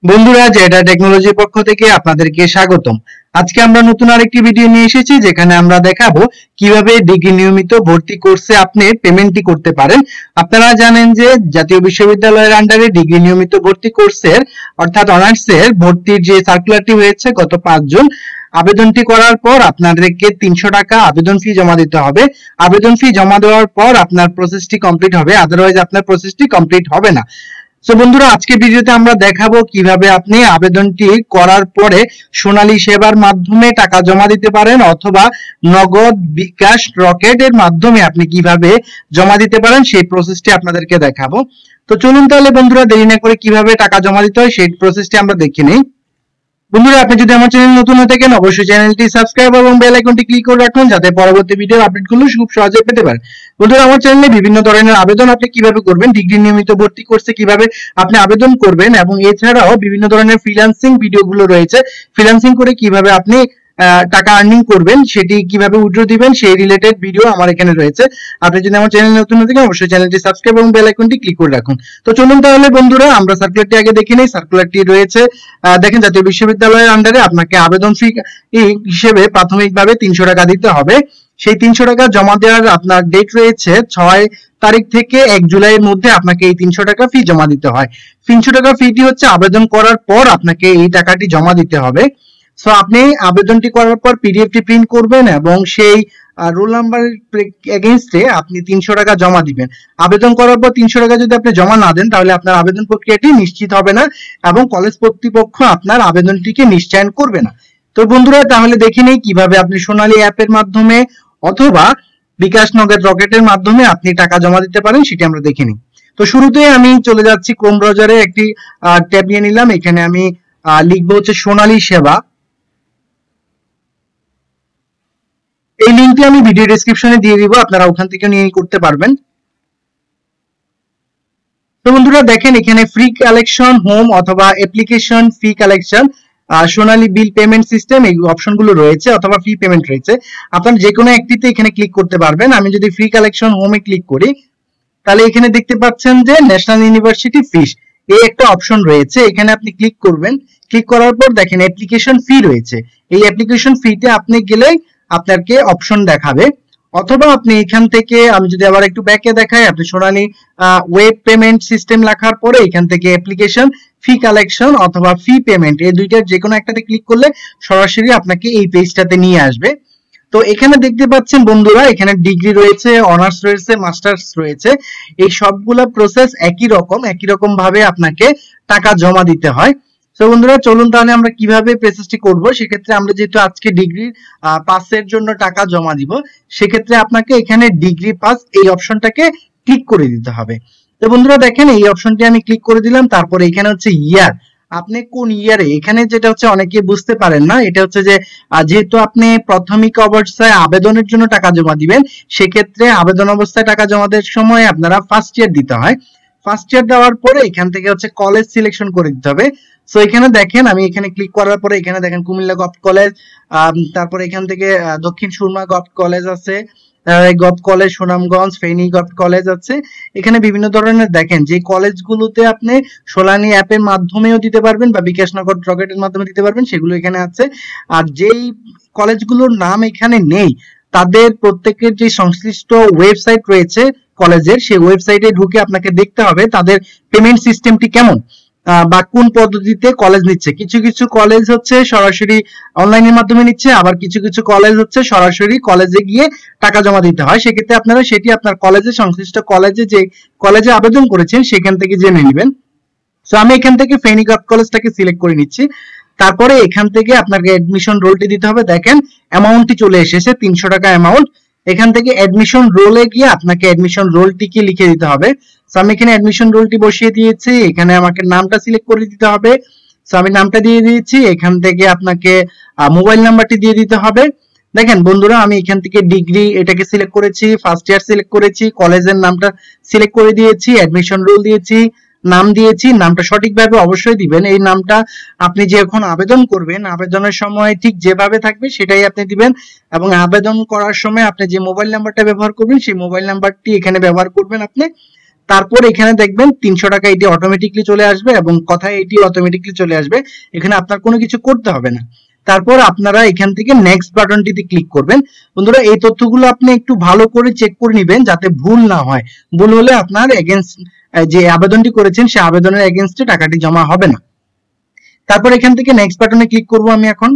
বন্ধুরা, জেডা টেকনোলজির পক্ষ থেকে আপনাদেরকে স্বাগতম। আজকে আমরা নতুন আরেকটি ভিডিও নিয়ে এসেছি, যেখানে আমরা দেখাবো কিভাবে ডিগ্রি নিয়মিত ভর্তি কোর্সে আপনি পেমেন্টটি করতে পারেন। আপনারা জানেন যে জাতীয় বিশ্ববিদ্যালয়ের আন্ডারে ডিগ্রি নিয়মিত ভর্তি কোর্সের অর্থাৎ অনার্সের ভর্তির যে সার্কুলারটি হয়েছে গত 5 জুন, আবেদনটি করার পর আপনাদেরকে 300 টাকা আবেদন ফি জমা দিতে হবে। আবেদন ফি জমা দেওয়ার পর আপনার প্রসেসটি কমপ্লিট হবে, আদারওয়াইজ আপনার প্রসেসটি কমপ্লিট হবে না। তো বন্ধুরা, আজকে ভিডিওতে আমরা দেখাবো কিভাবে আপনি আবেদনটি করার পরে সোনালী সেবার মাধ্যমে টাকা জমা দিতে পারেন, অথবা নগদ, বিকাশ, রকেটের মাধ্যমে আপনি কিভাবে জমা দিতে পারেন সেই প্রসেসটি আপনাদেরকে দেখাবো। তো চলুন তাহলে বন্ধুরা, দেরি না করে কিভাবে টাকা জমা দিতে হয় সেই প্রসেসটি আমরা দেখে নিই। বন্ধুরা, আপনি যদি আমার চ্যানেল নতুন হয়ে থাকেন, অবশ্যই চ্যানেলটি সাবস্ক্রাইব এবং বেল আইকনটি ক্লিক করে রাখুন, যাতে পরবর্তী ভিডিওর আপডেটগুলো খুব সহজে পেতে পারেন। বন্ধুরা, আমার চ্যানেলে বিভিন্ন ধরনের আবেদন আপনি কিভাবে করবেন, ডিগ্রি নিয়মিত ভর্তি কোর্সে কিভাবে আপনি আবেদন করবেন, এবং এছাড়াও বিভিন্ন ধরনের ফ্রিল্যান্সিং ভিডিওগুলো রয়েছে। ফ্রিল্যান্সিং করে কিভাবে আপনি টাকা আর্নিং করবেন, সেটি কিভাবে উইথড্র দিবেন, সেই রিলেটেড ভিডিও আমার এখানে রয়েছে। আপনি যদি আমার চ্যানেল নতুন হয়ে থাকেন, অবশ্যই চ্যানেলটি সাবস্ক্রাইব এবং বেল আইকনটি ক্লিক করে রাখুন। তো চলুন তাহলে বন্ধুরা, আমরা সার্কুলারটি আগে দেখে নেই। সার্কুলারটি রয়েছে, দেখেন, জাতীয় বিশ্ববিদ্যালয়ের আন্ডারে আপনাকে আবেদন ফি হিসেবে প্রাথমিকভাবে 300 টাকা দিতে হবে। সেই 300 টাকা জমা দেওয়ার আপনার ডেট রয়েছে 6 তারিখ থেকে 1 জুলাইয়ের মধ্যে আপনাকে এই 300 টাকা ফি জমা দিতে হয়। 300 টাকা ফিটি হচ্ছে আবেদন করার পর আপনাকে এই টাকাটি জমা দিতে হবে। সো আপনি আবেদনটি করার পর পিডিএফটি প্রিন্ট করবেন এবং সেই রোল নাম্বার এগেইনস্টে আপনি 300 টাকা জমা দিবেন। আবেদন করার পর 300 টাকা যদি আপনি জমা না দেন, তাহলে আপনার আবেদন প্রক্রিয়াটি নিশ্চিত হবে না এবং কলেজ কর্তৃপক্ষ আপনার আবেদনটিকে নিশ্চয়ন করবে না। তো বন্ধুরা, তাহলে দেখে নেই কিভাবে আপনি সোনালী অ্যাপের মাধ্যমে অথবা বিকাশ, নগদ, রকেটের মাধ্যমে আপনি টাকা জমা দিতে পারেন, সেটি আমরা দেখে নিই। তো শুরুতে আমি চলে যাচ্ছি ক্রোম ব্রাউজারে, একটি ট্যাব নিয়ে নিলাম। এখানে আমি লিখবো হচ্ছে সোনালী সেবা। এই লিঙ্কটি আমি ভিডিও ডেসক্রিপশনে দিয়ে দিব, আপনারা ওখান থেকে নিয়ে করতে পারবেন। তো বন্ধুরা দেখেন, এখানে ফ্রি কালেকশন, হোম অথবা অ্যাপ্লিকেশন ফি কালেকশন, সোনালী বিল পেমেন্ট সিস্টেম, এই অপশনগুলো রয়েছে, অথবা ফি পেমেন্ট রয়েছে। আপনারা যে কোনো একটিতে এখানে ক্লিক করতে পারবেন। আমি যদি ফ্রি কালেকশন হোমে ক্লিক করি, তাহলে এখানে দেখতে পাচ্ছেন যে ন্যাশনাল ইউনিভার্সিটি ফিস এই একটা অপশন রয়েছে। এখানে আপনি ক্লিক করবেন। ক্লিক করার পর দেখেন অ্যাপ্লিকেশন ফি রয়েছে। এই অ্যাপ্লিকেশন ফিতে আপনি গেলেই আপনাকে অপশন দেখাবে, অথবা আপনি এখান থেকে, আমি যদি আবার একটু ব্যাকে দেখাই, আপনি সোনালী ওয়েব পেমেন্ট সিস্টেম লেখার পরে এখান থেকে অ্যাপ্লিকেশন ফি কালেকশন অথবা ফি পেমেন্ট, এই দুইটার যে কোনো একটাতে ক্লিক করলে সরাসরি আপনাকে এই পেজটাতে নিয়ে আসবে। তো এখানে দেখতে পাচ্ছেন বন্ধুরা, এখানে ডিগ্রি রয়েছে, অনার্স রয়েছে, মাস্টার্স রয়েছে। এই সবগুলা প্রসেস একই রকম ভাবে আপনাকে টাকা জমা দিতে হয়। তো বন্ধুরা, চলুন তাহলে আমরা কিভাবে প্রসেসটি করব। সেক্ষেত্রে আমরা যেহেতু আজকে ডিগ্রি পাসের জন্য টাকা জমা দিব, সেক্ষেত্রে আপনাকে এখানে ডিগ্রি পাস এই অপশনটাকে ক্লিক করে দিতে হবে। তো বন্ধুরা দেখেন, এই অপশনটি আমি ক্লিক করে দিলাম। তারপরে এখানে হচ্ছে ইয়ার, আপনি কোন ইয়ারে, এখানে যেটা হচ্ছে অনেকে বুঝতে পারেন না, এটা হচ্ছে যে যেহেতু আপনি প্রাথমিক অবস্থায় আবেদনের জন্য টাকা জমা দিবেন, সেক্ষেত্রে আবেদন অবস্থায় টাকা জমা দেওয়ার সময় আপনারা ফার্স্ট ইয়ার দিতে হয়। ফার্স্ট ইয়ার দেওয়ার পরে এখান থেকে হচ্ছে কলেজ সিলেকশন করে দিতে হবে। সো এখানে দেখেন, আমি এখানে ক্লিক করার পরে এখানে দেখেন কুমিল্লা গভর্নমেন্ট কলেজ, তারপরে এখান থেকে দক্ষিণ সুরমা গভর্নমেন্ট কলেজ আছে, gov college, Sunamganj, Feni government college আছে। এখানে বিভিন্ন ধরনের দেখেন যে কলেজগুলোতে আপনি সোনালী অ্যাপের মাধ্যমেও দিতে পারবেন বা বিকাশ, নগদ, রকেটের মাধ্যমে দিতে পারবেন, সেগুলো এখানে আছে। আর যেই কলেজগুলোর নাম এখানে নেই, তাদের প্রত্যেকের যে সংশ্লিষ্ট ওয়েবসাইট রয়েছে কলেজের, সেই ওয়েবসাইটে ঢুকে আপনাকে দেখতে হবে তাদের পেমেন্ট সিস্টেমটি কেমন বা কোন পদ্ধতিতে কলেজ নিচ্ছে। কিছু কিছু কলেজ হচ্ছে সরাসরি অনলাইনের মাধ্যমে নিচ্ছে, আবার কিছু কিছু কলেজ হচ্ছে সরাসরি কলেজে গিয়ে টাকা জমা দিতে হয়। সেক্ষেত্রে আপনারা সেটি আপনার কলেজে, সংশ্লিষ্ট কলেজে, যে কলেজে আবেদন করেছেন সেখান থেকে জেনে নেবেন। সো আমি এখান থেকে ফেনী গভর্নমেন্ট কলেজটাকে সিলেক্ট করে নিচ্ছি। তারপরে এখান থেকে আপনাকে অ্যাডমিশন রোলটি দিতে হবে। দেখেন অ্যামাউন্টটি চলে এসেছে, 300 টাকা অ্যামাউন্ট। এখান থেকে অ্যাডমিশন রোলে গিয়ে আপনাকে অ্যাডমিশন রোলটিকে লিখে দিতে হবে। সো আমি এখানে অ্যাডমিশন রোলটি বসিয়ে দিয়েছি। এখানে আমাকে নামটা সিলেক্ট করে দিতে হবে। সো আমি নামটা দিয়ে দিয়েছি। এখান থেকে আপনাকে মোবাইল নাম্বারটি দিয়ে দিতে হবে। দেখেন বন্ধুরা, আমি এখান থেকে ডিগ্রি এটাকে সিলেক্ট করেছি, ফার্স্ট ইয়ার সিলেক্ট করেছি, কলেজের নামটা সিলেক্ট করে দিয়েছি, অ্যাডমিশন রোল দিয়েছি, নাম দিয়েছি। নামটা সঠিকভাবে অবশ্যই দিবেন। এই নামটা আপনি যখন আবেদন করবেন, আবেদনের সময় ঠিক যেভাবে থাকবে সেটাই আপনি দিবেন, এবং আবেদন করার সময় আপনি যে মোবাইল নাম্বারটা ব্যবহার করবেন সেই মোবাইল নাম্বারটি এখানে ব্যবহার করবেন আপনি। তারপর এখানে দেখবেন 300 টাকা এটি অটোমেটিকলি চলে আসবে এবং কথায় এটি অটোমেটিকলি চলে আসবে, এখানে আপনার কোনো কিছু করতে হবে না। তারপর আপনারা এখান থেকে নেক্সট বাটনটিতে ক্লিক করবেন। বন্ধুরা এই তথ্যগুলো আপনি একটু ভালো করে চেক করে নেবেন যাতে ভুল না হয়, ভুল হলে আপনার এগেইনস্ট যে আবেদনটি করেছেন সেই আবেদনের এগেইনস্টে টাকাটি জমা হবে না। তারপর এখান থেকে নেক্সট বাটনে ক্লিক করব আমি এখন।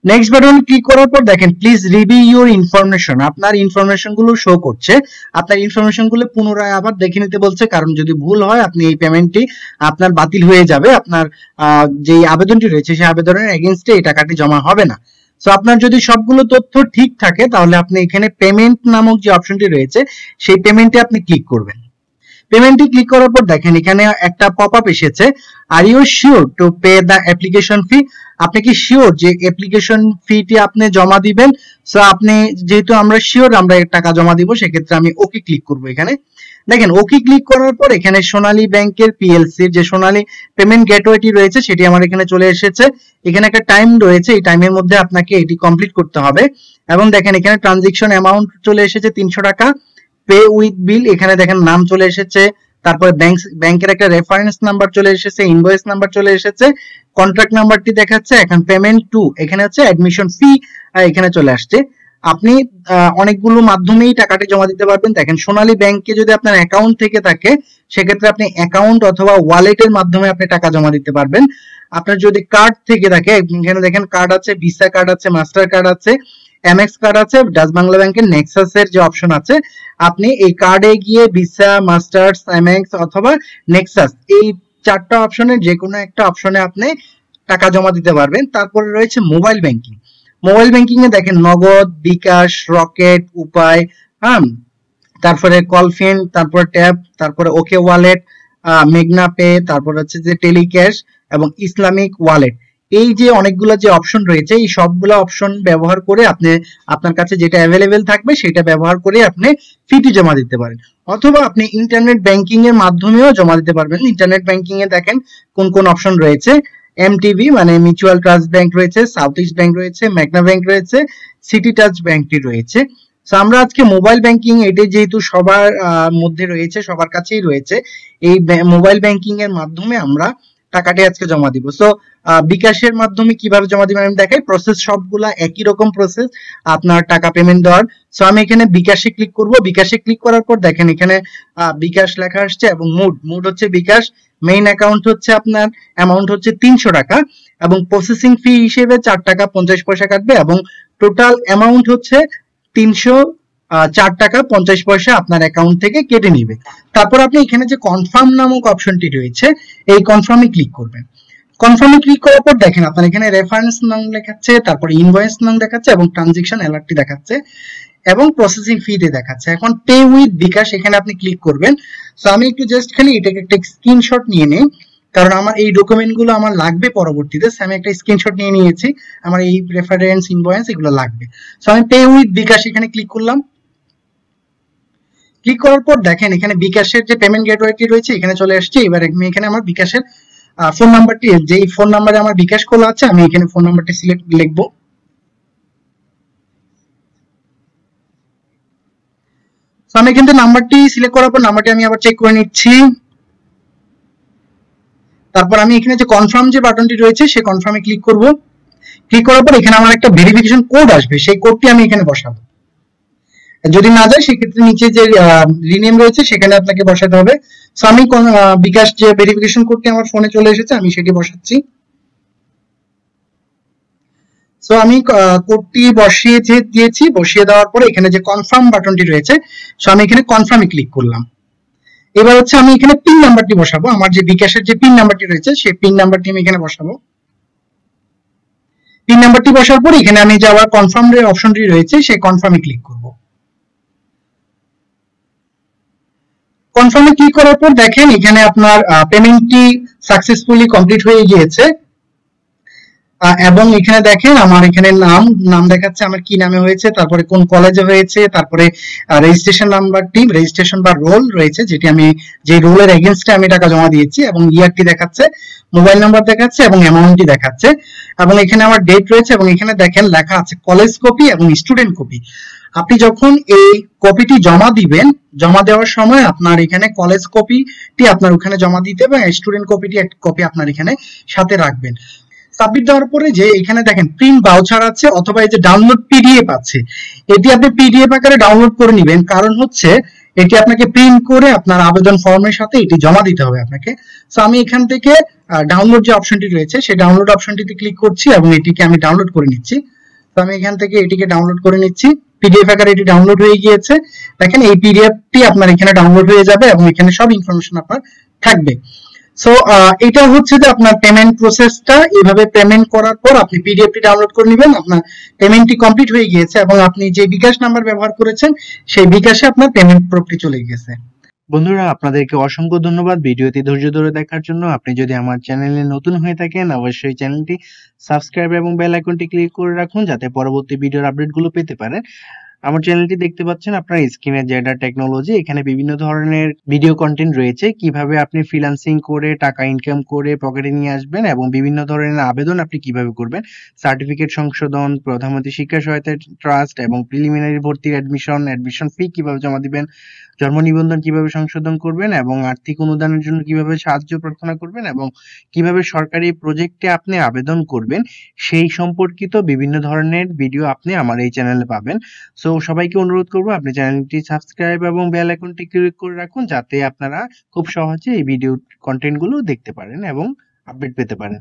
নেক্সট বাটন ক্লিক করার পর দেখেন প্লিজ রিভিউ ইউর ইনফরমেশন, আপনার ইনফরমেশন গুলো শো করছে। আপনার ইনফরমেশন গুলো পুনরায় আবার দেখে নিতে বলছে, কারণ যদি ভুল হয় আপনি এই পেমেন্টটি আপনার বাতিল হয়ে যাবে, আপনার যে আবেদনটি রয়েছে সেই আবেদনের এগেইনস্টে এই টাকাটি জমা হবে না। সো আপনার যদি সবগুলো তথ্য ঠিক থাকে তাহলে আপনি এখানে পেমেন্ট নামক যে অপশনটি রয়েছে সেই পেমেন্টে আপনি ক্লিক করবেন। পেমেন্টে ক্লিক করার পর দেখেন এখানে একটা পপআপ এসেছে, are you sure to pay the application fee, আপনি কি শিওর যে অ্যাপ্লিকেশন ফিটি আপনি জমা দিবেন? সো আপনি যেহেতু আমরা শিওর আমরা টাকা জমা দিব, সেক্ষেত্রে আমি ওকে ক্লিক করব। এখানে দেখেন ওকে ক্লিক করার পর এখানে সোনালী ব্যাংকের পিএলসি যে সোনালী পেমেন্ট গেটওয়েটি রয়েছে সেটি আমার এখানে চলে এসেছে। এখানে একটা টাইম রয়েছে, এই টাইমের মধ্যে আপনাকে এটি কমপ্লিট করতে হবে। এবং দেখেন এখানে ট্রানজাকশন অ্যামাউন্ট চলে এসেছে 300 টাকা। পে উইথ বিল, এখানে দেখেন নাম চলে এসেছে, তারপরে ব্যাংকের একটা রেফারেন্স নাম্বার চলে এসেছে, ইনভয়েস নাম্বার চলে এসেছে, কন্ট্রাক্ট নাম্বারটি দেখাচ্ছে। এখন পেমেন্ট টু, এখানে হচ্ছে অ্যাডমিশন ফি এখানে চলে আসছে। আপনি অনেকগুলো মাধ্যমেই টাকাটি জমা দিতে পারবেন। দেখেন সোনালী ব্যাংকে যদি আপনার অ্যাকাউন্ট থেকে থাকে সেক্ষেত্রে আপনি অ্যাকাউন্ট অথবা ওয়ালেটের মাধ্যমে আপনি টাকা জমা দিতে পারবেন। আপনার যদি কার্ড থেকে থাকে, এখানে দেখেন কার্ড আছে, ভিসা কার্ড আছে, মাস্টার কার্ড আছে, এমএক্স কার্ড আছে, ডাচ বাংলা ব্যাংকের নেক্সাসের যে অপশন আছে, আপনি এই কার্ডে গিয়ে ভিসা, মাস্টার্স, এমএক্স অথবা নেক্সাস এই 4টা অপশনের যে কোনো একটা অপশনে আপনি টাকা জমা দিতে পারবেন। তারপরে রয়েছে মোবাইল ব্যাংকিং। মোবাইল ব্যাংকিং এ দেখেন নগদ, বিকাশ, রকেট, উপায়, তারপরে কলফিন, তারপরে ট্যাব, তারপরে ওকে ওয়ালেট, মেঘনা পে, তারপর হচ্ছে যে টেলিক্যাশ এবং ইসলামিক ওয়ালেট। এই যে অনেকগুলো যে অপশন রয়েছে এই সবগুলো অপশন ব্যবহার করে আপনি আপনার কাছে যেটা অ্যাভেলেবেল থাকবে সেটা ব্যবহার করে আপনি ফিটি জমা দিতে পারেন, অথবা আপনি ইন্টারনেট ব্যাংকিং এর মাধ্যমেও জমা দিতে পারবেন। ইন্টারনেট ব্যাংকিং এ দেখেন কোন কোন অপশন রয়েছে, এমটিবি মানে মিউচুয়াল ট্রাস্ট ব্যাংক রয়েছে, সাউথ ইস্ট ব্যাংক রয়েছে, মেঘনা ব্যাংক রয়েছে, সিটি টাচ ব্যাংকটি রয়েছে। সো আমরা আজকে মোবাইল ব্যাংকিং, এটি যেহেতু সবার মধ্যে রয়েছে, সবার কাছেই রয়েছে, এই মোবাইল ব্যাংকিং এর মাধ্যমে আমরা টাকাটি আজকে জমা দিব। সো বিকাশের মাধ্যমে কিভাবে জমা দিবেন আমি দেখাই। প্রসেস সবগুলা একই রকম প্রসেস আপনার টাকা পেমেন্ট দেওয়ার। সো আমি এখানে বিকাশে ক্লিক করব। বিকাশে ক্লিক করার পর দেখেন এখানে বিকাশ লেখা আসছে এবং মুড হচ্ছে বিকাশ, মেইন অ্যাকাউন্ট হচ্ছে আপনার অ্যামাউন্ট হচ্ছে 300 টাকা এবং প্রসেসিং ফি হিসেবে 4 টাকা 50 পয়সা কাটবে এবং টোটাল অ্যামাউন্ট হচ্ছে 304 টাকা 50 পয়সা আপনার অ্যাকাউন্ট থেকে কেটে নিবে। তারপর আপনি এখানে যে কনফার্ম নামক অপশনটি রয়েছে এই কনফার্মে ক্লিক করবেন। কনফার্মে ক্লিক করার পর দেখেন আপনার এখানে রেফারেন্স নাম দেখাচ্ছে, তারপর ইনভয়েস নাম দেখাচ্ছে এবং ট্রানজাকশন অ্যালার্টটি দেখাচ্ছে এবং প্রসেসিং ফি তে দেখাচ্ছে। এখন পে উইথ বিকাশ এখানে আপনি ক্লিক করবেন। সো আমি একটু জাস্ট খালি এটাকে একটা স্ক্রিনশট নিয়ে নেই, কারণ আমার এই ডকুমেন্টগুলো আমার লাগবে পরবর্তীতে। আমি একটা স্ক্রিনশট নিয়ে নিয়েছি, আমার এই রেফারেন্স, ইনভয়েস এগুলো লাগবে। সো আমি পে উইথ বিকাশ এখানে ক্লিক করলাম। ক্লিক করার পর দেখেন এখানে বিকাশের যে পেমেন্ট গেটওয়েটি রয়েছে এখানে চলে আসছে। এবার আমি এখানে আমার বিকাশের ফোন নাম্বারটি, যেই ফোন নাম্বারে আমার বিকাশ খোলা আছে, আমি এখানে ফোন নাম্বারটি সিলেক্ট লিখব। তো আমি কিন্তু নাম্বারটি সিলেক্ট করার পর নাম্বারটি আমি আবার চেক করে নিচ্ছি। তারপর আমি এখানে যে কনফার্ম যে বাটনটি রয়েছে সেই কনফার্মে ক্লিক করব। ক্লিক করার পর এখানে আমার একটা ভেরিফিকেশন কোড আসবে, সেই কোডটি আমি এখানে বসাবো। যদি না যায় সেক্ষেত্রে নিচে যে রিনেম রয়েছে সেখানে আপনাকে বসাতে হবে। সো আমি বিকাশ যে ভেরিফিকেশন কোডটি আমার ফোনে চলে এসেছে আমি সেটি বসাচ্ছি। সো আমি কোডটি বসিয়ে দিয়েছি। বসিয়ে দেওয়ার পরে এখানে যে কনফার্ম বাটনটি রয়েছে সো আমি এখানে কনফার্মে ক্লিক করলাম। এবার হচ্ছে আমি এখানে পিন নাম্বারটি বসাবো, আমার যে বিকাশের যে পিন নাম্বারটি রয়েছে সেই পিন নাম্বারটি আমি এখানে বসাবো। পিন নাম্বারটি বসার পর এখানে আমি যে আবার কনফার্ম এর অপশনটি রয়েছে সেই কনফার্মে ক্লিক করব। কনফার্মে ক্লিক করার পর দেখেন এখানে আপনার পেমেন্টটি সাকসেসফুলি কমপ্লিট হয়ে গিয়েছে এবং এখানে দেখেন আমার এখানে নাম দেখাচ্ছে আমার কি নামে হয়েছে, তারপরে কোন কলেজে হয়েছে, তারপরে রেজিস্ট্রেশন নাম্বারটি, রেজিস্ট্রেশন বা রোল রয়েছে যেটি আমি যে রোলের এগেইনস্টে আমি টাকা জমা দিয়েছি এবং ইয়ারটি দেখাচ্ছে, মোবাইল নাম্বার দেখাচ্ছে এবং অ্যামাউন্টটি দেখাচ্ছে এবং এখানে আমার ডেট রয়েছে এবং এখানে দেখেন লেখা আছে কলেজ কপি এবং স্টুডেন্ট কপি। আপনি যখন এই কপিটি জমা দিবেন, জমা দেওয়ার সময় আপনার এখানে কলেজ কপিটি আপনার ওখানে জমা দিতে এবং স্টুডেন্ট কপিটি এক কপি আপনার এখানে সাথে রাখবেন। সাবমিট দেওয়ার পরে যে এখানে দেখেন প্রিন্ট ভাউচার আছে অথবা এই যে ডাউনলোড পিডিএফ আছে, এটি আপনি পিডিএফ আকারে ডাউনলোড করে নেবেন, কারণ হচ্ছে এটি আপনাকে প্রিন্ট করে আপনার আবেদন ফর্মের সাথে এটি জমা দিতে হবে আপনাকে। সো আমি এখান থেকে ডাউনলোড যে অপশনটি রয়েছে সেই ডাউনলোড অপশনটিতে ক্লিক করছি এবং এটিকে আমি ডাউনলোড করে নিচ্ছি। তো আমি এখান থেকে এটিকে ডাউনলোড করে নিচ্ছি। পিডিএফ আকারে এটি ডাউনলোড হয়ে গিয়েছে। দেখেন এই পিডিএফটি আপনার এখানে ডাউনলোড হয়ে যাবে এবং এখানে সব ইনফরমেশন আপনার থাকবে। সো এটা হচ্ছে যে আপনার পেমেন্ট প্রসেসটা। এইভাবে পেমেন্ট করার পর আপনি পিডিএফটি ডাউনলোড করে নেবেন, আপনার পেমেন্টটি কমপ্লিট হয়ে গিয়েছে এবং আপনি যে বিকাশ নাম্বার ব্যবহার করেছেন সেই বিকাশে আপনার পেমেন্ট প্রপটি চলে গেছে। বন্ধুরা, আপনাদেরকে অসংখ্য ধন্যবাদ ভিডিওটি ধৈর্য ধরে দেখার জন্য। আপনি যদি আমার চ্যানেলে নতুন হয়ে থাকেন অবশ্যই চ্যানেলটি সাবস্ক্রাইব এবং বেল আইকনটি ক্লিক করে রাখুন যাতে পরবর্তী ভিডিওর আপডেটগুলো পেতে পারেন। আমার চ্যানেলটি দেখতে পাচ্ছেন আপনার স্ক্রিনে, জেডার টেকনোলজি। এখানে বিভিন্ন ধরনের ভিডিও কন্টেন্ট রয়েছে, কিভাবে আপনি ফ্রিল্যান্সিং করে টাকা ইনকাম করে পকেটে নিয়ে আসবেন এবং বিভিন্ন ধরনের আবেদন আপনি কিভাবে করবেন, সার্টিফিকেট সংশোধন, প্রধানমন্ত্রী শিক্ষা সহায়তা ট্রাস্ট এবং প্রিলিমিনারি ভর্তির অ্যাডমিশন ফি কিভাবে জমা দিবেন, জন্ম নিবন্ধন কিভাবে সংশোধন করবেন এবং আর্থিক অনুদানের জন্য কিভাবে সাহায্য প্রার্থনা করবেন এবং কিভাবে সরকারি প্রজেক্টে আপনি আবেদন করবেন, সেই সম্পর্কিত বিভিন্ন ধরনের ভিডিও আপনি আমার এই চ্যানেলে পাবেন। সো সবাইকে অনুরোধ করবো আপনি চ্যানেলটি সাবস্ক্রাইব এবং বেল আইকনটি ক্লিক করে রাখুন যাতে আপনারা খুব সহজে এই ভিডিও কন্টেন্ট গুলো দেখতে পারেন এবং আপডেট পেতে পারেন।